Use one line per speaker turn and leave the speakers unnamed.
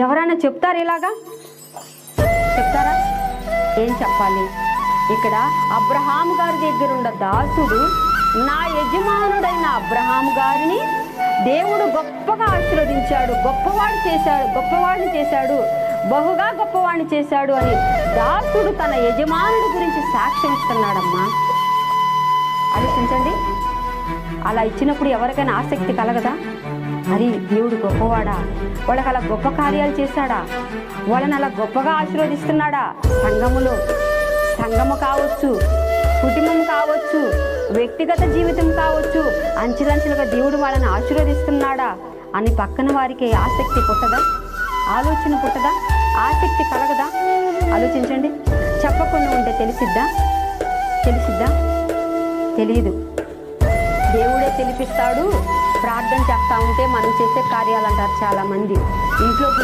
ఎవరైనా చెప్తారు ఇలాగా? చెప్తారా? ఏం చెప్పాలి? ఇక్కడ అబ్రహాము గారి దగ్గర ఉన్న దాసుడు నా యజమానుడైన అబ్రహాము గారిని దేవుడు గొప్పగా ఆశీర్వదించాడు, గొప్పవాడిని చేశాడు, బహుగా గొప్పవాడిని చేశాడు అని దాసుడు తన యజమానుడి గురించి సాక్ష్యం ఇస్తున్నాడమ్మా. ఆలోచించండి. అలా ఇచ్చినప్పుడు ఎవరికైనా ఆసక్తి కలగదా? మరి దేవుడు గొప్పవాడా, వాళ్ళకి అలా గొప్ప కార్యాలు చేశాడా, వాళ్ళని అలా గొప్పగా ఆశీర్వదిస్తున్నాడా? సంఘము కావచ్చు, కుటుంబం కావచ్చు, వ్యక్తిగత జీవితం కావచ్చు, అంచెలంచెలుగా దేవుడు వాళ్ళని ఆశీర్వదిస్తున్నాడా అని పక్కన వారికి ఆసక్తి పుట్టదా? ఆలోచన పుట్టదా? ఆసక్తి కలగదా? ఆలోచించండి. చెప్పకుండా ఉంటే తెలిసిద్దా? తెలియదు. దేవుడే తెలిపిస్తాడు. ప్రార్థన చేస్తూ ఉంటే మనం చేసే కార్యాలు అంటారు చాలామంది. ఇంట్లో